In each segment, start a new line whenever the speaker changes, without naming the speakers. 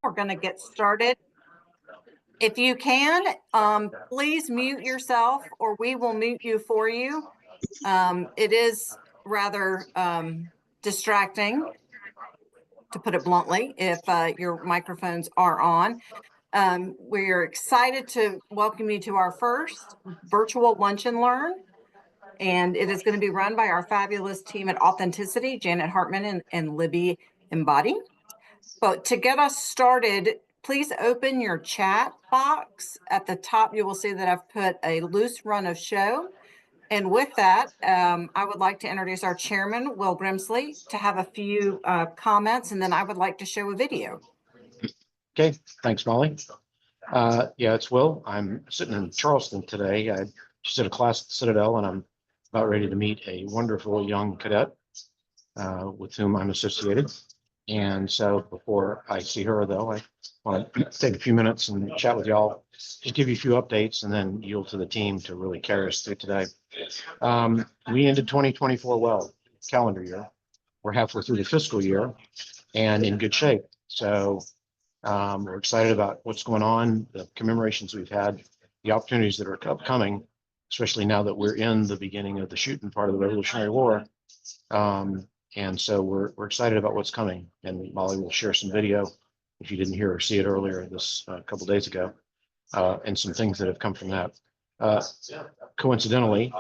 We're going to get started. If you can, please mute yourself or we will mute you for you. It is rather distracting, to put it bluntly, if your microphones are on. We're excited to welcome you to our first virtual Lunch and Learn. And it is going to be run by our fabulous team at Authenticity, Janet Hartman and Libby Embody. But to get us started, please open your chat box. At the top, you will see that I've put a loose run of show. And with that, I would like to introduce our chairman, Will Grimsley, to have a few comments, and then I would like to show a video.
Okay, thanks, Molly. Yeah, it's Will. I'm sitting in Charleston today. I just did a class at the Citadel, and I'm about ready to meet a wonderful young cadet with whom I'm associated. And so before I see her, though, I want to take a few minutes and chat with y'all, just give you a few updates, and then yield to the team to really carry us through today. We ended 2024 well, calendar year. We're halfway through the fiscal year and in good shape. So we're excited about what's going on, the commemorations we've had, the opportunities that are upcoming, especially now that we're in the beginning of the shooting part of the Revolutionary War. And so we're excited about what's coming. And Molly will share some video if you didn't hear or see it earlier this a couple of days ago, and some things that have come from that. Coincidentally,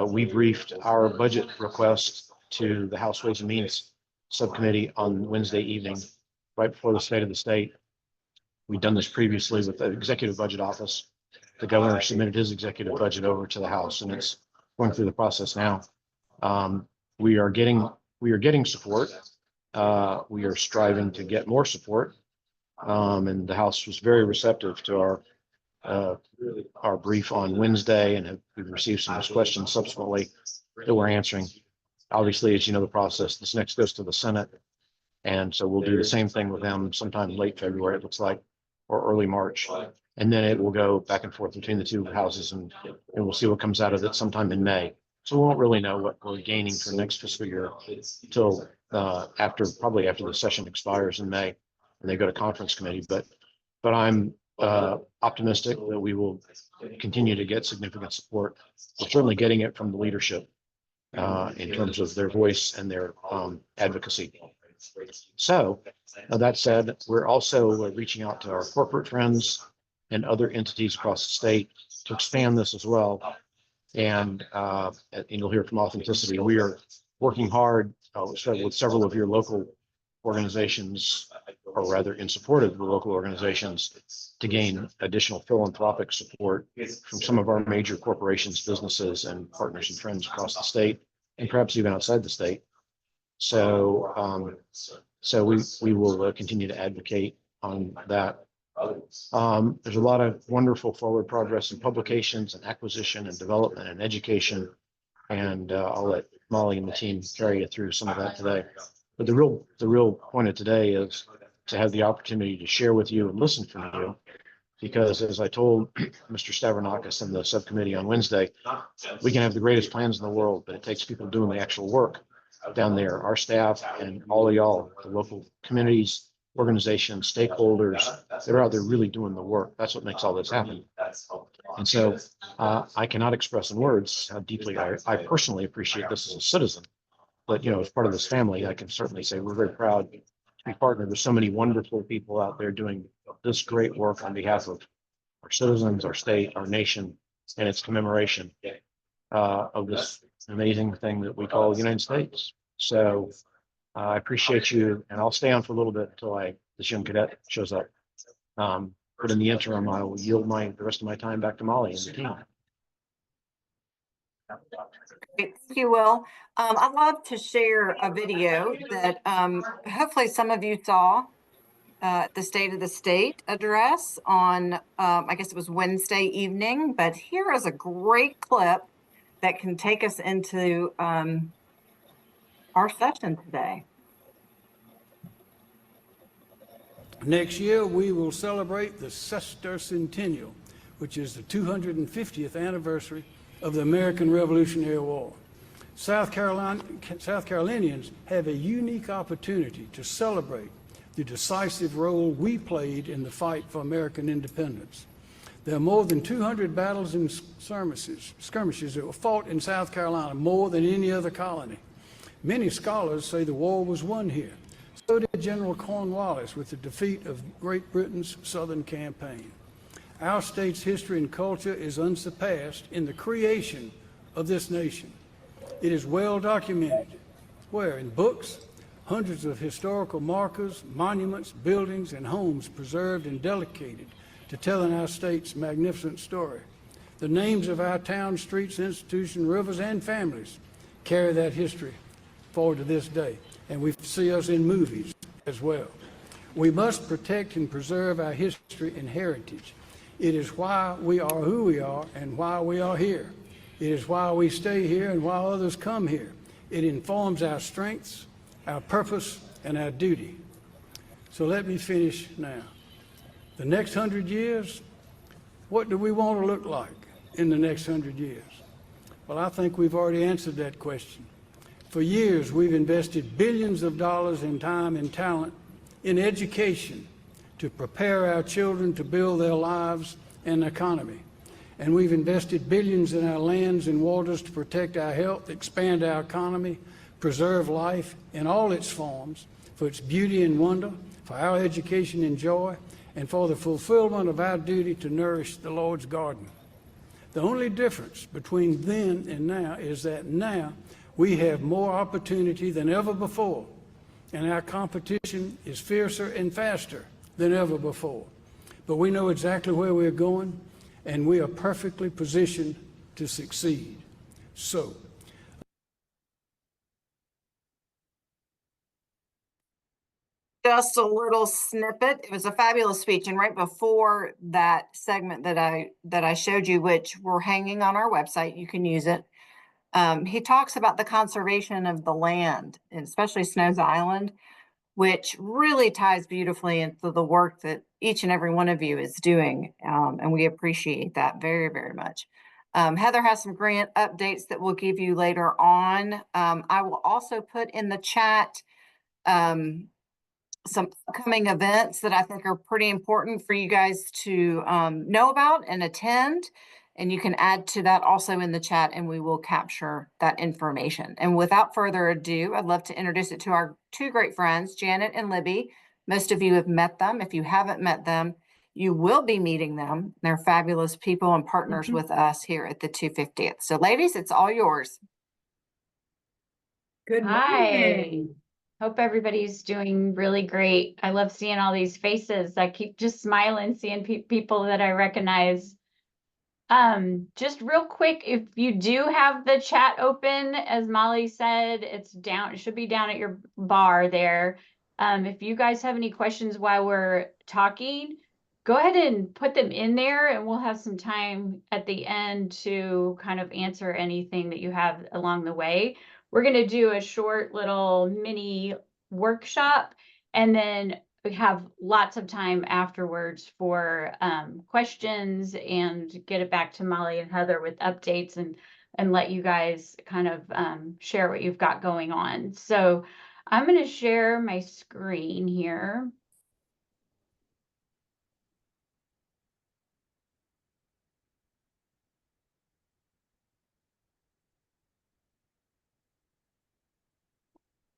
we briefed our budget request to the House Ways and Means Subcommittee on Wednesday evening, right before the State of the State. We've done this previously with the Executive Budget Office. The governor submitted his executive budget over to the House, and it's going through the process now. We are getting support. We are striving to get more support, and the House was very receptive to our brief on Wednesday, and we've received some questions subsequently that we're answering. Obviously, as you know, the process, this next goes to the Senate, and so we'll do the same thing with them sometime late February, it looks like, or early March, and then it will go back and forth between the two houses, and we'll see what comes out of it sometime in May. So we won't really know what we're gaining for next fiscal year until probably after the session expires in May and they go to conference committee. But I'm optimistic that we will continue to get significant support. We're certainly getting it from the leadership in terms of their voice and their advocacy. So that said, we're also reaching out to our corporate friends and other entities across the state to expand this as well. And you'll hear from Authenticity. We are working hard with several of your local organizations, or rather in support of the local organizations, to gain additional philanthropic support from some of our major corporations, businesses, and partners and friends across the state, and perhaps even outside the state. So, we will continue to advocate on that. There's a lot of wonderful forward progress in publications and acquisition and development and education. And I'll let Molly and the team carry you through some of that today. But the real point of today is to have the opportunity to share with you and listen from you. Because as I told Mr. Stavronakis in the subcommittee on Wednesday, we can have the greatest plans in the world, but it takes people doing the actual work down there, our staff and all of y'all, the local communities, organizations, stakeholders that are out there really doing the work. That's what makes all this happen. And so I cannot express in words how deeply I personally appreciate this as a citizen. But, you know, as part of this family, I can certainly say we're very proud to be partnered with so many wonderful people out there doing this great work on behalf of our citizens, our state, our nation, and its commemoration of this amazing thing that we call the United States. So I appreciate you, and I'll stay on for a little bit until this young cadet shows up. But in the interim, I will yield the rest of my time back to Molly and the team.
Great. Thank you, Will. I'd love to share a video that hopefully some of you saw the State of the State address on, I guess it was Wednesday evening, but here is a great clip that can take us into our session today.
Next year, we will celebrate the sesquicentennial, which is the 250th anniversary of the American Revolutionary War. South Carolinians have a unique opportunity to celebrate the decisive role we played in the fight for American independence. There are more than 200 battles and skirmishes that were fought in South Carolina, more than any other colony. Many scholars say the war was won here. So did General Cornwallis with the defeat of Great Britain's Southern campaign. Our state's history and culture is unsurpassed in the creation of this nation. It is well documented. Where? In books, hundreds of historical markers, monuments, buildings, and homes preserved and dedicated to telling our state's magnificent story. The names of our towns, streets, institutions, rivers, and families carry that history forward to this day, and we see us in movies as well. We must protect and preserve our history and heritage. It is why we are who we are and why we are here. It is why we stay here and why others come here. It informs our strengths, our purpose, and our duty. So let me finish now. The next 100 years, what do we want to look like in the next 100 years? Well, I think we've already answered that question. For years, we've invested billions of dollars in time and talent in education to prepare our children to build their lives and economy. And we've invested billions in our lands and waters to protect our health, expand our economy, preserve life in all its forms, for its beauty and wonder, for our education and joy, and for the fulfillment of our duty to nourish the Lord's garden. The only difference between then and now is that now we have more opportunity than ever before, and our competition is fiercer and faster than ever before. But we know exactly where we're going, and we are perfectly positioned to succeed. So,
just a little snippet. It was a fabulous speech, and right before that segment that I showed you, which we're hanging on our website, you can use it. He talks about the conservation of the land, and especially Snows Island, which really ties beautifully into the work that each and every one of you is doing, and we appreciate that very, very much. Heather has some grant updates that we'll give you later on. I will also put in the chat some upcoming events that I think are pretty important for you guys to know about and attend. And you can add to that also in the chat, and we will capture that information. And without further ado, I'd love to introduce it to our two great friends, Janet and Libby. Most of you have met them. If you haven't met them, you will be meeting them. They're fabulous people and partners with us here at the 250th. So ladies, it's all yours.
Good morning. Hope everybody's doing really great. I love seeing all these faces. I keep just smiling, seeing people that I recognize. Just real quick, if you do have the chat open, as Molly said, it's down, it should be down at your bar there. If you guys have any questions while we're talking, go ahead and put them in there, and we'll have some time at the end to kind of answer anything that you have along the way. We're going to do a short little mini workshop, and then we have lots of time afterwards for questions, and get it back to Molly and Heather with updates, and let you guys kind of share what you've got going on. So I'm going to share my screen here.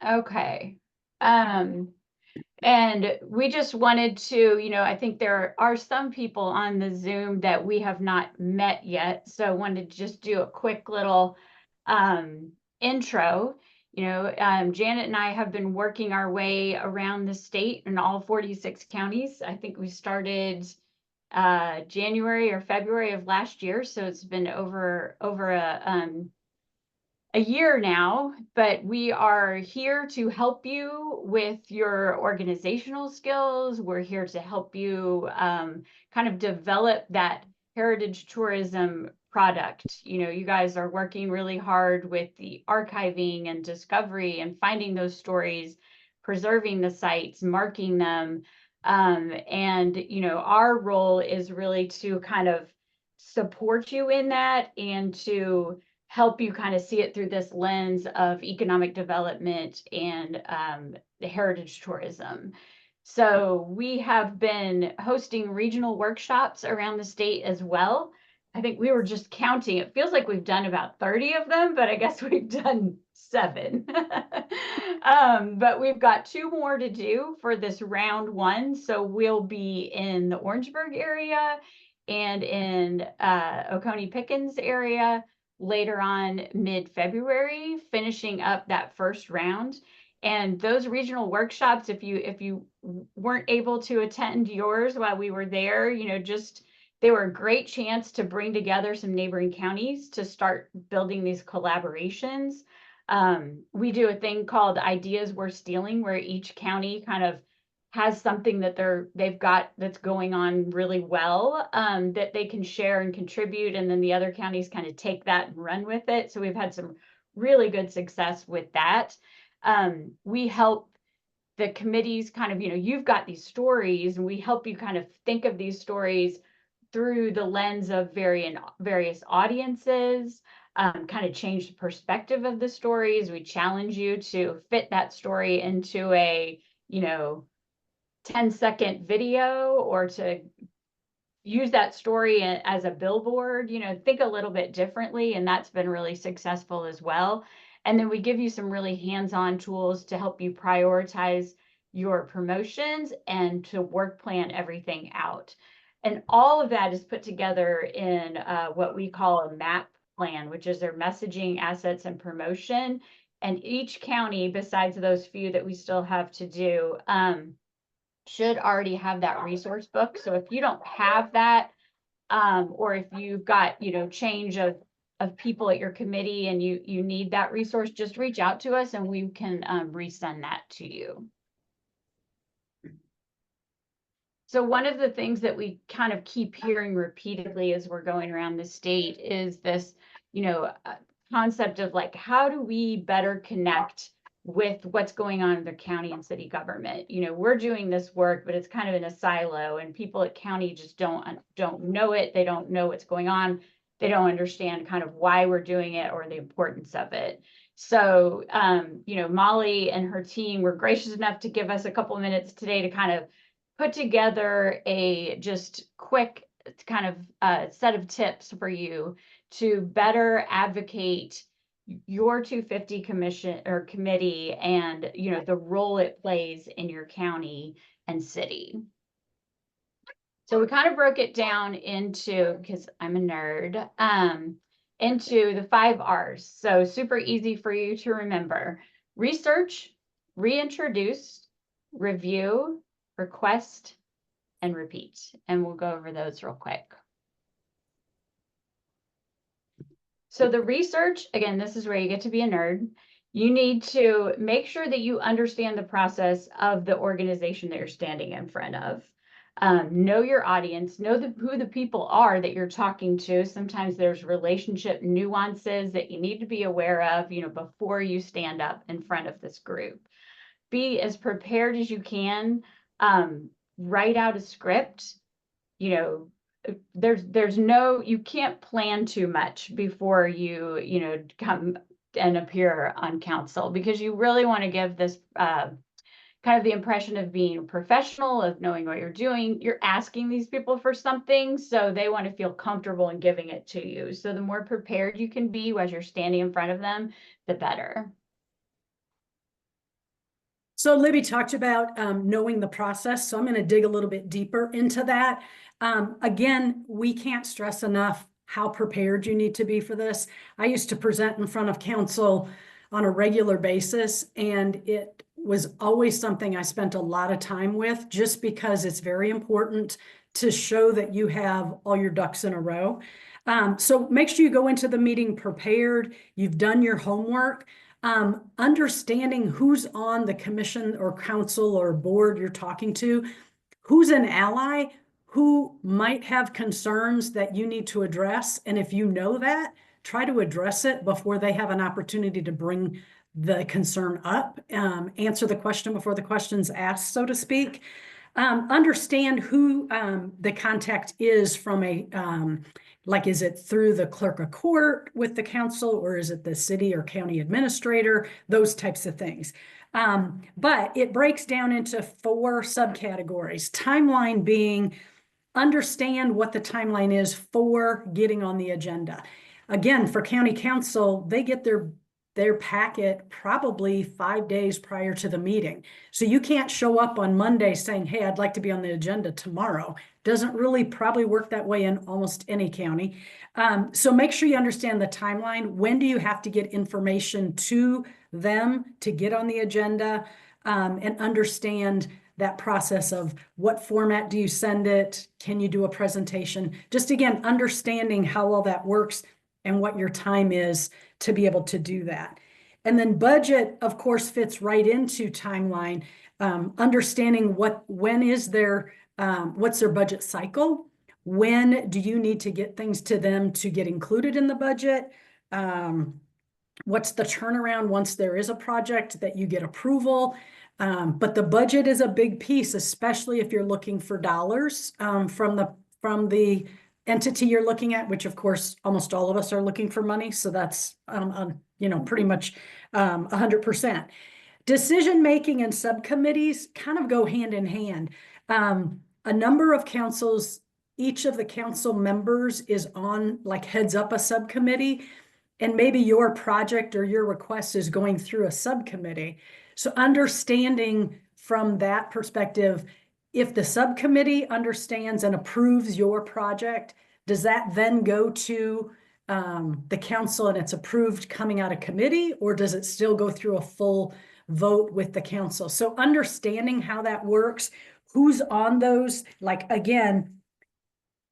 Okay. And we just wanted to, I think there are some people on the Zoom that we have not met yet. So I wanted to just do a quick little intro. Janet and I have been working our way around the state in all 46 counties. I think we started January or February of last year. So it's been over a year now, but we are here to help you with your organizational skills. We're here to help you kind of develop that heritage tourism product. You guys are working really hard with the archiving and discovery and finding those stories, preserving the sites, marking them. And our role is really to kind of support you in that and to help you kind of see it through this lens of economic development and the heritage tourism. So we have been hosting regional workshops around the state as well. I think we were just counting. It feels like we've done about 30 of them, but I guess we've done 7. But we've got 2 more to do for this round 1. So we'll be in the Orangeburg area and in Oconee Pickens area later on mid-February, finishing up that first round. And those regional workshops, if you weren't able to attend yours while we were there, they were a great chance to bring together some neighboring counties to start building these collaborations. We do a thing called Ideas We're Stealing, where each county kind of has something that they've got that's going on really well, that they can share and contribute, and then the other counties kind of take that and run with it. So we've had some really good success with that. We help the committees kind of, you've got these stories, and we help you kind of think of these stories through the lens of various audiences, kind of change the perspective of the stories. We challenge you to fit that story into a, 10-second video, or to use that story as a billboard, think a little bit differently. And that's been really successful as well. And then we give you some really hands-on tools to help you prioritize your promotions and to work plan everything out. And all of that is put together in what we call a MAP plan, which is their messaging, assets, and promotion. And each county, besides those few that we still have to do, should already have that resource book. So if you don't have that, or if you've got, change of people at your committee and you need that resource, just reach out to us and we can resend that to you. So one of the things that we kind of keep hearing repeatedly as we're going around the state is this, concept of like, how do we better connect with what's going on in the county and city government? We're doing this work, but it's kind of in a silo, and people at county just don't know it. They don't know what's going on. They don't understand kind of why we're doing it or the importance of it. So, Molly and her team were gracious enough to give us a couple of minutes today to kind of put together a just quick kind of set of tips for you to better advocate your 250 commission or committee and, the role it plays in your county and city. So we kind of broke it down into, because I'm a nerd, into the 5 R's. So super easy for you to remember: research, reintroduce, review, request, and repeat. And we'll go over those real quick. So the research, again, this is where you get to be a nerd. You need to make sure that you understand the process of the organization that you're standing in front of. Know your audience, know who the people are that you're talking to. Sometimes there's relationship nuances that you need to be aware of, before you stand up in front of this group. Be as prepared as you can. Write out a script. You can't plan too much before you come and appear on council, because you really want to give this kind of the impression of being professional, of knowing what you're doing. You're asking these people for something, so they want to feel comfortable in giving it to you. So the more prepared you can be as you're standing in front of them, the better.
So Libby talked about knowing the process, so I'm going to dig a little bit deeper into that. Again, we can't stress enough how prepared you need to be for this. I used to present in front of council on a regular basis, and it was always something I spent a lot of time with, just because it's very important to show that you have all your ducks in a row. So make sure you go into the meeting prepared. You've done your homework. Understanding who's on the commission or council or board you're talking to, who's an ally, who might have concerns that you need to address. And if you know that, try to address it before they have an opportunity to bring the concern up. Answer the question before the question's asked, so to speak. Understand who the contact is from a, like, is it through the clerk of court with the council, or is it the city or county administrator? Those types of things. But it breaks down into 4 subcategories. Timeline being understand what the timeline is for getting on the agenda. Again, for county council, they get their packet probably 5 days prior to the meeting. So you can't show up on Monday saying, hey, I'd like to be on the agenda tomorrow. Doesn't really probably work that way in almost any county. So make sure you understand the timeline. When do you have to get information to them to get on the agenda, and understand that process of what format do you send it? Can you do a presentation? Just again, understanding how all that works and what your time is to be able to do that. And then budget, of course, fits right into timeline, understanding when is their, what's their budget cycle? When do you need to get things to them to get included in the budget? What's the turnaround once there is a project that you get approval? But the budget is a big piece, especially if you're looking for dollars from the entity you're looking at, which of course almost all of us are looking for money. So that's pretty much 100%. Decision making and subcommittees kind of go hand in hand. A number of councils, each of the council members is on, like, heads up a subcommittee, and maybe your project or your request is going through a subcommittee. So understanding from that perspective, if the subcommittee understands and approves your project, does that then go to the council and it's approved coming out of committee, or does it still go through a full vote with the council? So understanding how that works, who's on those, like, again,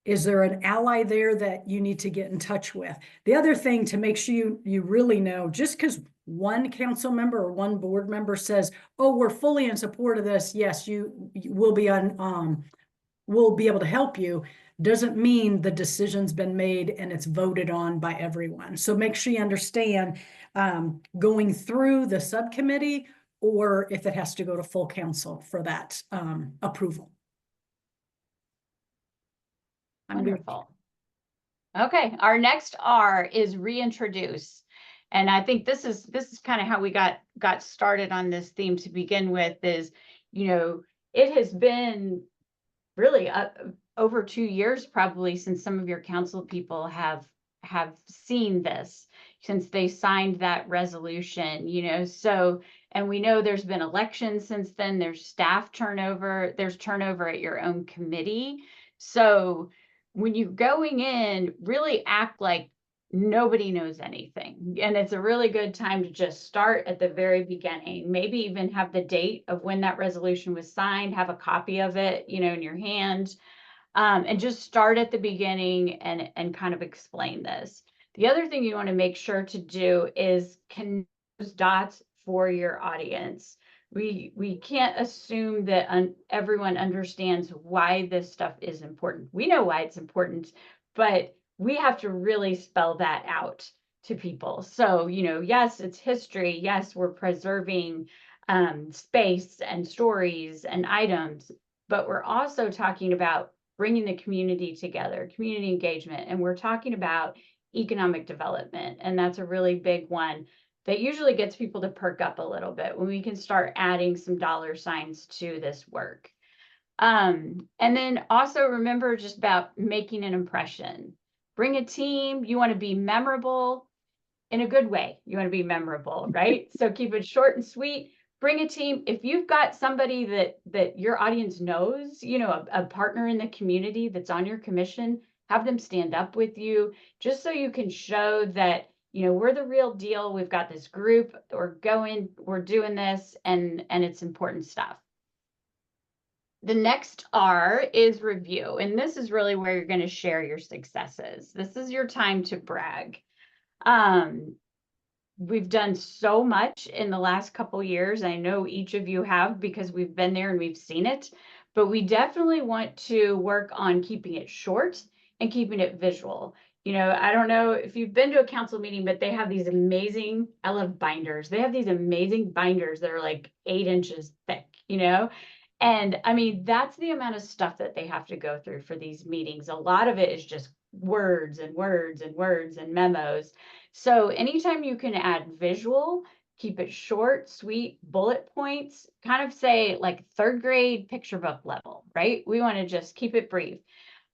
is there an ally there that you need to get in touch with? The other thing to make sure you really know, just because one council member or one board member says, oh, we're fully in support of this, yes, you will be on, we'll be able to help you, doesn't mean the decision's been made and it's voted on by everyone. So make sure you understand going through the subcommittee, or if it has to go to full council for that approval.
Wonderful. Okay, our next R is reintroduce. And I think this is kind of how we got started on this theme to begin with, is, it has been really over 2 years probably since some of your council people have seen this, since they signed that resolution, so, and we know there's been elections since then, there's staff turnover, there's turnover at your own committee. So when you're going in, really act like nobody knows anything. And it's a really good time to just start at the very beginning, maybe even have the date of when that resolution was signed, have a copy of it, in your hand, and just start at the beginning and kind of explain this. The other thing you want to make sure to do is connect those dots for your audience. We can't assume that everyone understands why this stuff is important. We know why it's important, but we have to really spell that out to people. So, yes, it's history. Yes, we're preserving space and stories and items, but we're also talking about bringing the community together, community engagement, and we're talking about economic development. And that's a really big one that usually gets people to perk up a little bit when we can start adding some dollar signs to this work. And then also remember just about making an impression. Bring a team. You want to be memorable in a good way. You want to be memorable, right? So keep it short and sweet. Bring a team. If you've got somebody that your audience knows, a partner in the community that's on your commission, have them stand up with you, just so you can show that, we're the real deal. We've got this group, we're doing this, and it's important stuff. The next R is review. And this is really where you're going to share your successes. This is your time to brag. We've done so much in the last couple years. I know each of you have, because we've been there and we've seen it, but we definitely want to work on keeping it short and keeping it visual. I don't know if you've been to a council meeting, but they have these amazing, I love binders. They have these amazing binders that are like 8 inches thick, and I mean, that's the amount of stuff that they have to go through for these meetings. A lot of it is just words and words and words and memos. So anytime you can add visual, Keep it short, sweet, bullet points, kind of say like 3rd grade picture book level, right? We want to just keep it brief.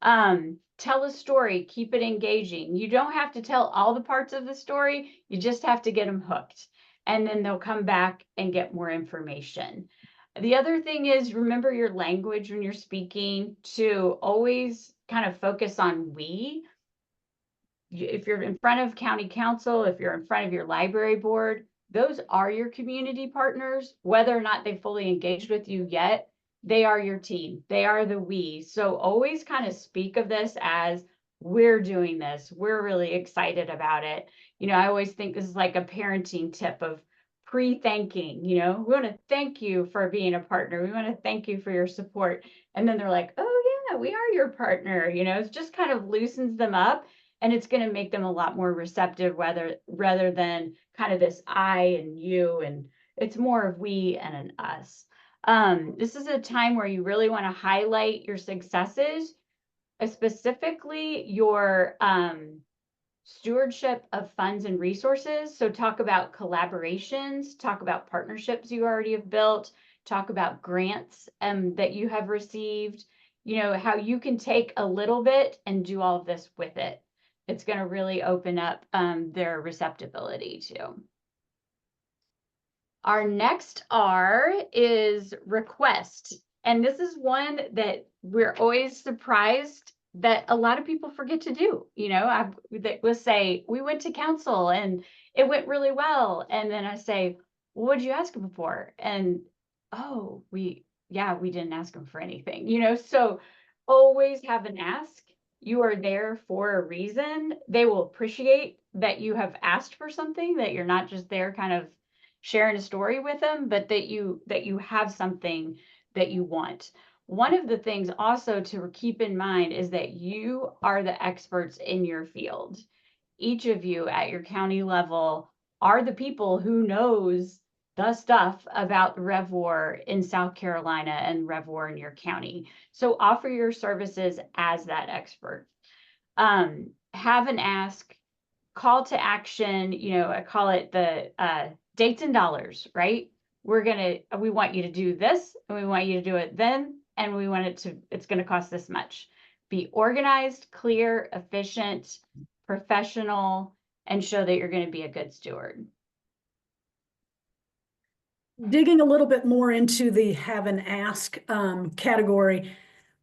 Tell a story, keep it engaging. You don't have to tell all the parts of the story. You just have to get them hooked, and then they'll come back and get more information. The other thing is, remember your language when you're speaking, to always kind of focus on we. If you're in front of county council, if you're in front of your library board, those are your community partners. Whether or not they fully engaged with you yet, they are your team. They are the we. So always kind of speak of this as, we're doing this. We're really excited about it. You know, I always think this is like a parenting tip of pre-thanking. You know, we want to thank you for being a partner. We want to thank you for your support. And then they're like, oh yeah, we are your partner. You know, it just kind of loosens them up. And it's going to make them a lot more receptive, rather than kind of this I and you, and it's more of we and an us. This is a time where you really want to highlight your successes, specifically your stewardship of funds and resources. So talk about collaborations, talk about partnerships you already have built, talk about grants that you have received, you know, how you can take a little bit and do all of this with it. It's going to really open up their receptibility too. Our next R is request. And this is one that we're always surprised that a lot of people forget to do. You know, that will say, we went to council and it went really well. And then I say, what did you ask them for? And, oh, we didn't ask them for anything, you know, so always have an ask. You are there for a reason. They will appreciate that you have asked for something, that you're not just there kind of sharing a story with them, but that you have something that you want. One of the things also to keep in mind is that you are the experts in your field. Each of you at your county level are the people who knows the stuff about RevWar in South Carolina and RevWar in your county. So offer your services as that expert. Have an ask, call to action, you know, I call it the dates and dollars, right? We want you to do this, and we want you to do it then, and it's going to cost this much. Be organized, clear, efficient, professional, and show that you're going to be a good steward.
Digging a little bit more into the have an ask category,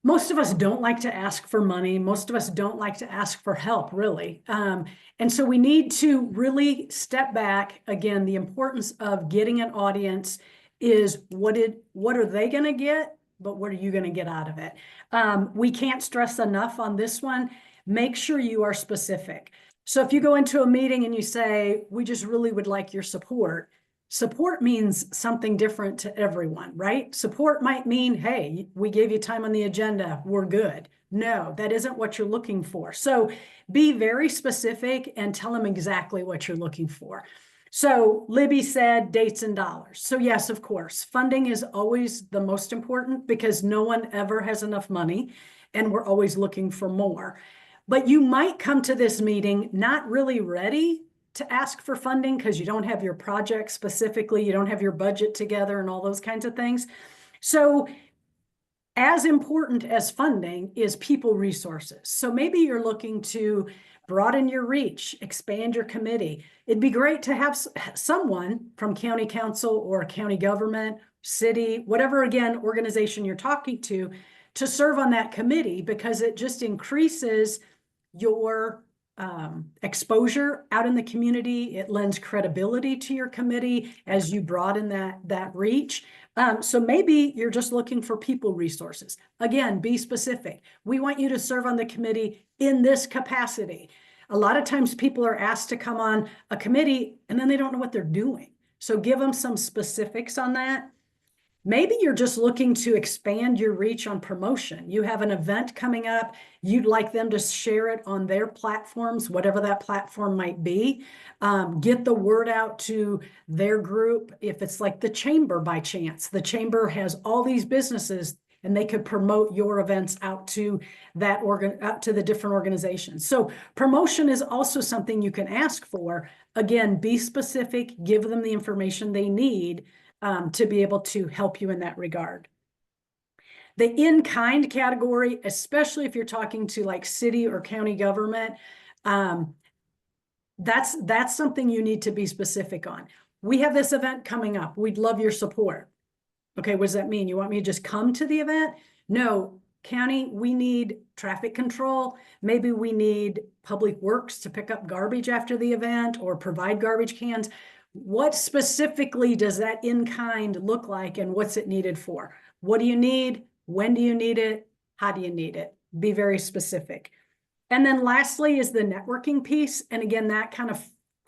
most of us don't like to ask for money. Most of us don't like to ask for help, really. And so we need to really step back. Again, the importance of getting an audience is what are they going to get, but what are you going to get out of it? We can't stress enough on this one. Make sure you are specific. So if you go into a meeting and you say, we just really would like your support, support means something different to everyone, right? Support might mean, hey, we gave you time on the agenda, we're good. No, that isn't what you're looking for. So be very specific and tell them exactly what you're looking for. So Libby said dates and dollars. So yes, of course, funding is always the most important because no one ever has enough money and we're always looking for more. But you might come to this meeting not really ready to ask for funding because you don't have your project specifically, you don't have your budget together and all those kinds of things. So as important as funding is people resources. So maybe you're looking to broaden your reach, expand your committee. It'd be great to have someone from county council or county government, city, whatever, again, organization you're talking to serve on that committee because it just increases your exposure out in the community. It lends credibility to your committee as you broaden that reach. So maybe you're just looking for people resources. Again, be specific. We want you to serve on the committee in this capacity. A lot of times people are asked to come on a committee and then they don't know what they're doing. So give them some specifics on that. Maybe you're just looking to expand your reach on promotion. You have an event coming up. You'd like them to share it on their platforms, whatever that platform might be. Get the word out to their group. If it's like the chamber by chance, the chamber has all these businesses. and they could promote your events out to out to the different organizations. So promotion is also something you can ask for. Again, be specific, give them the information they need to be able to help you in that regard. The in-kind category, especially if you're talking to like city or county government, that's something you need to be specific on. We have this event coming up. We'd love your support. Okay, what does that mean? You want me to just come to the event? No, county, we need traffic control. Maybe we need public works to pick up garbage after the event or provide garbage cans. What specifically does that in-kind look like and what's it needed for? What do you need? When do you need it? How do you need it? Be very specific. And then lastly is the networking piece. And again, that kind of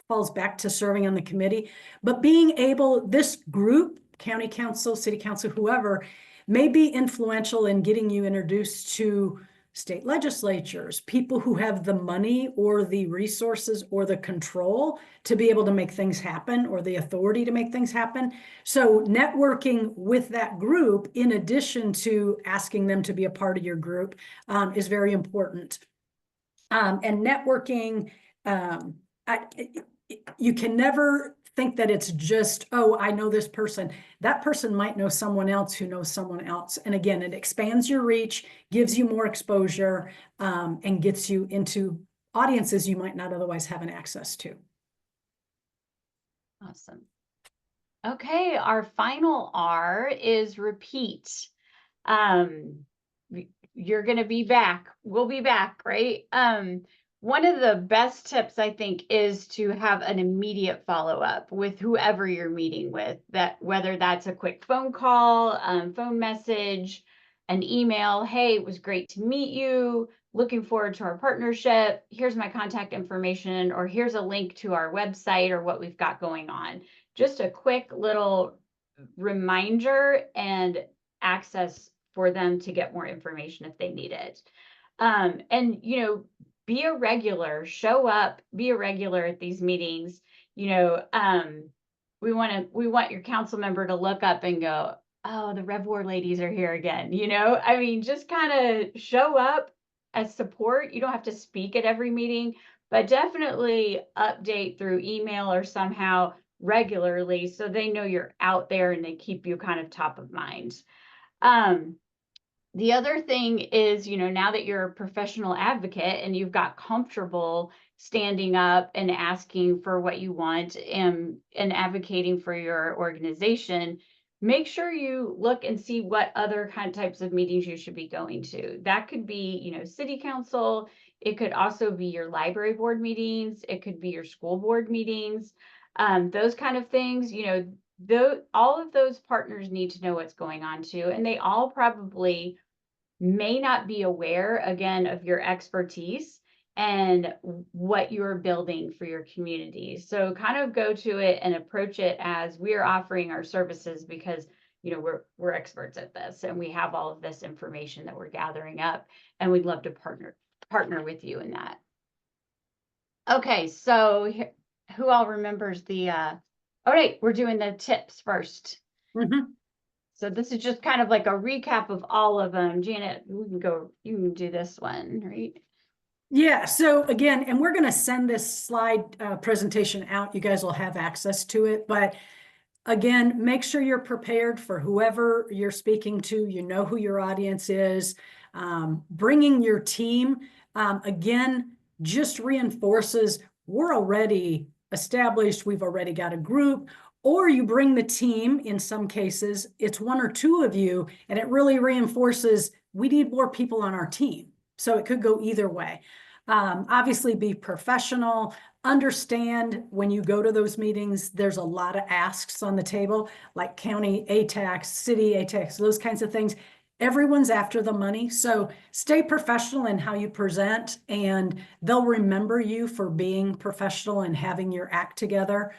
falls back to serving on the committee, but being able, this group, county council, city council, whoever, may be influential in getting you introduced to state legislatures, people who have the money or the resources or the control to be able to make things happen or the authority to make things happen. So networking with that group, in addition to asking them to be a part of your group, is very important. And networking, you can never think that it's just, oh, I know this person. That person might know someone else who knows someone else. And again, it expands your reach, gives you more exposure, and gets you into audiences you might not otherwise have an access to.
Awesome. Okay, our final R is repeat. You're going to be back. We'll be back, right? One of the best tips, I think, is to have an immediate follow-up with whoever you're meeting with, that whether that's a quick phone call, phone message, an email. Hey, it was great to meet you. Looking forward to our partnership. Here's my contact information, or here's a link to our website or what we've got going on. Just a quick little reminder and access for them to get more information if they need it. And, you know, be a regular, show up, be a regular at these meetings. You know, we want your council member to look up and go, oh, the Rev War ladies are here again. You know, I mean, just kind of show up as support. You don't have to speak at every meeting, but definitely update through email or somehow regularly so they know you're out there and they keep you kind of top of mind. The other thing is, you know, now that you're a professional advocate and you've got comfortable standing up and asking for what you want and advocating for your organization, make sure you look and see what other kind of types of meetings you should be going to. That could be, you know, city council. It could also be your library board meetings. It could be your school board meetings. Those kind of things, you know, all of those partners need to know what's going on too, and they all probably may not be aware, again, of your expertise and what you're building for your community. So kind of go to it and approach it as we're offering our services because, you know, we're experts at this and we have all of this information that we're gathering up, and we'd love to partner with you in that. Okay, so who all remembers the all right, we're doing the tips first.
Mm-hmm.
So this is just kind of like a recap of all of them. Janet, you can do this one, right?
Yeah, so again, and we're going to send this slide presentation out. You guys will have access to it. But again, make sure you're prepared for whoever you're speaking to. You know who your audience is. Bringing your team, again, just reinforces we're already established. We've already got a group. Or you bring the team, in some cases, it's one or two of you, and it really reinforces we need more people on our team. So it could go either way. Obviously, be professional. Understand when you go to those meetings, there's a lot of asks on the table, like county ATAX, city ATAX, those kinds of things. Everyone's after the money. So stay professional in how you present, and they'll remember you for being professional and having your act together.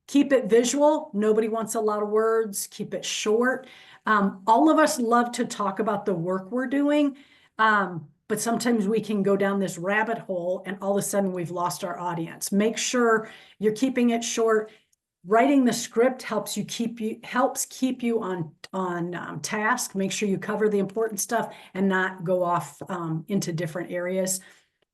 Keep it visual. Nobody wants a lot of words. Keep it short. All of us love to talk about the work we're doing, but sometimes we can go down this rabbit hole and all of a sudden we've lost our audience. Make sure you're keeping it short. Writing the script helps keep you on task. Make sure you cover the important stuff and not go off into different areas.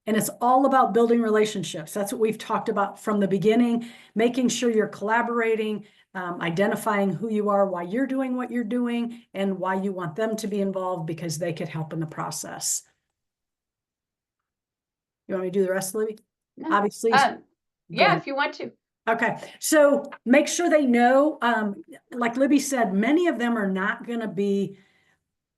And it's all about building relationships. That's what we've talked about from the beginning, making sure you're collaborating, identifying who you are, why you're doing what you're doing, and why you want them to be involved because they could help in the process. You want me to do the rest, Libby?
No.
Obviously.
Yeah, if you want to.
Okay, so make sure they know, like Libby said, many of them are not going to be,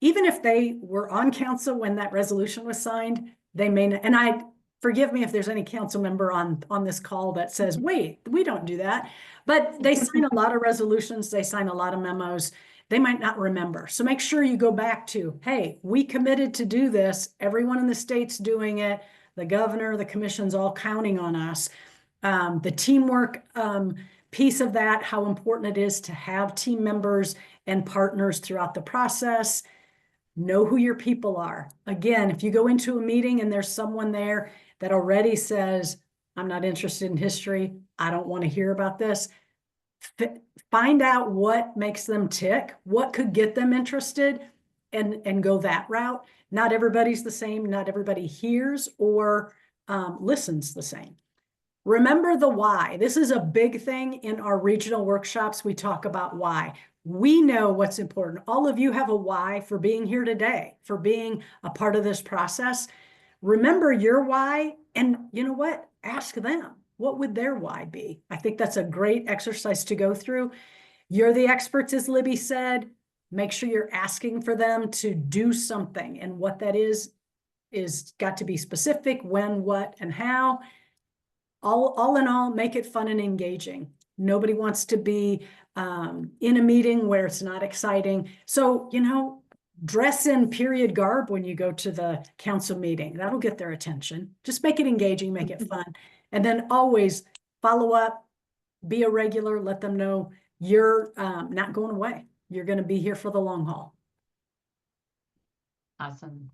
even if they were on council when that resolution was signed, they may not, and forgive me if there's any council member on this call that says, wait, we don't do that. But they sign a lot of resolutions, they sign a lot of memos, they might not remember. So make sure you go back to, hey, we committed to do this, everyone in the state's doing it, the governor, the commission's all counting on us. The teamwork piece of that, how important it is to have team members and partners throughout the process. Know who your people are. Again, if you go into a meeting and there's someone there that already says, I'm not interested in history, I don't want to hear about this, find out what makes them tick, what could get them interested, and go that route. Not everybody's the same, not everybody hears or listens the same. Remember the why. This is a big thing in our regional workshops. We talk about why. We know what's important. All of you have a why for being here today, for being a part of this process. Remember your why, and you know what? Ask them. What would their why be? I think that's a great exercise to go through. You're the experts, as Libby said. Make sure you're asking for them to do something, and what that is got to be specific: when, what, and how. All in all, make it fun and engaging. Nobody wants to be in a meeting where it's not exciting. So, dress in period garb when you go to the council meeting. That'll get their attention. Just make it engaging, make it fun. And then always follow up, be a regular, let them know you're not going away. You're going to be here for the long haul.
Awesome.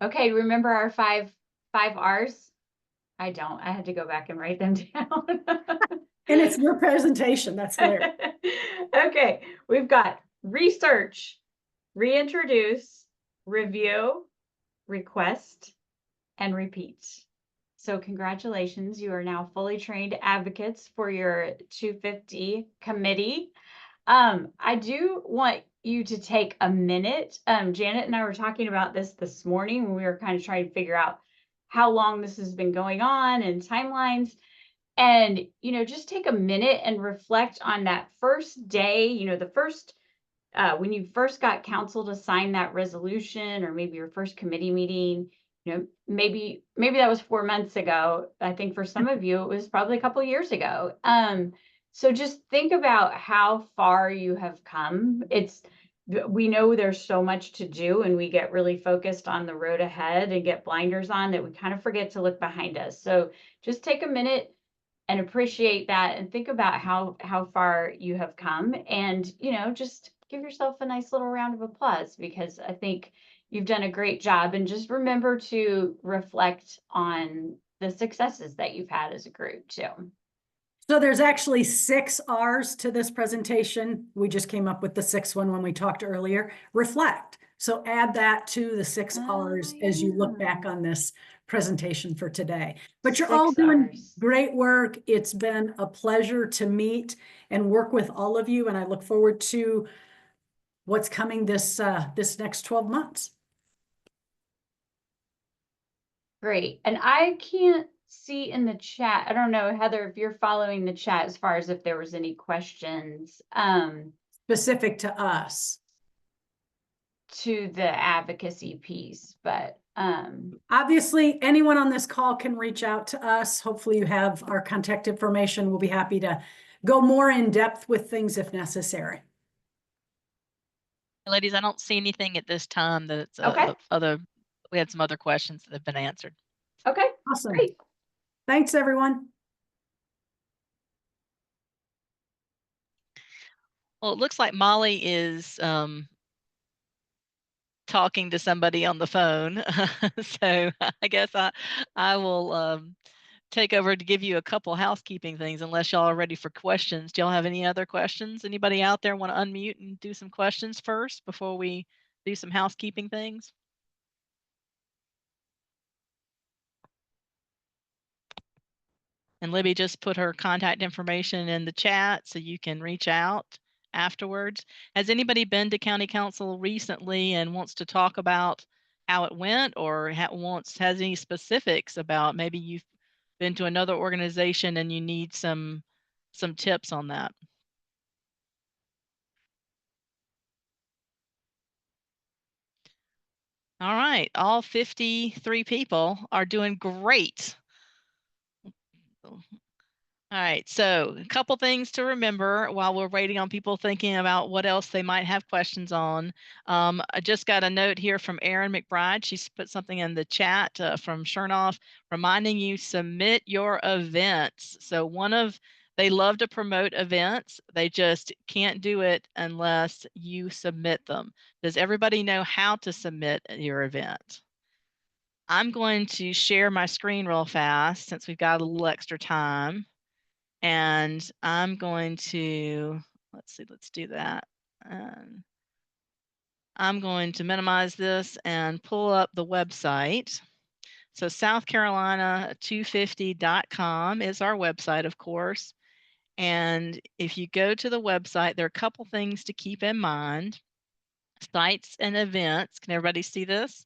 Okay, remember our five R's? I don't. I had to go back and write them down.
And it's your presentation. That's clear.
Okay, we've got research, reintroduce, review, request, and repeat. So congratulations, you are now fully trained advocates for your 250 committee. I do want you to take a minute. Janet and I were talking about this morning when we were kind of trying to figure out how long this has been going on and timelines. And, just take a minute and reflect on that first day, the first, when you first got council to sign that resolution, or maybe your first committee meeting, maybe that was 4 months ago. I think for some of you, it was probably a couple of years ago. So just think about how far you have come. We know there's so much to do, and we get really focused on the road ahead and get blinders on that we kind of forget to look behind us. So just take a minute and appreciate that, and think about how far you have come, and just give yourself a nice little round of applause, because I think you've done a great job. And just remember to reflect on the successes that you've had as a group too.
So there's actually 6 R's to this presentation. We just came up with the 6th one when we talked earlier. Reflect. So add that to the 6 R's as you look back on this presentation for today. But you're all doing great work. It's been a pleasure to meet and work with all of you, and I look forward to what's coming this next 12 months. Great.
And I can't see in the chat, I don't know, Heather, if you're following the chat as far as if there was any questions
specific to us,
to the advocacy piece, but
obviously anyone on this call can reach out to us. Hopefully you have our contact information. We'll be happy to go more in depth with things if necessary.
Ladies, I don't see anything at this time that's
okay.
We had some other questions that have been answered.
Okay,
awesome.
Great.
Thanks, everyone.
Well, it looks like Molly is talking to somebody on the phone. So I guess I will take over to give you a couple housekeeping things unless y'all are ready for questions. Do y'all have any other questions? Anybody out there want to unmute and do some questions first before we do some housekeeping things? And Libby just put her contact information in the chat so you can reach out afterwards. Has anybody been to county council recently and wants to talk about how it went, or has any specifics about maybe you've been to another organization and you need some tips on that? All right, all 53 people are doing great. All right, so a couple things to remember while we're waiting on people thinking about what else they might have questions on. I just got a note here from Erin McBride. She's put something in the chat from Chernoff reminding you submit your events. So they love to promote events. They just can't do it unless you submit them. Does everybody know how to submit your event? I'm going to share my screen real fast since we've got a little extra time. And I'm going to, let's do that. And I'm going to minimize this and pull up the website. So SouthCarolina250.com is our website, of course. And if you go to the website, there are a couple things to keep in mind. Sites and events. Can everybody see this?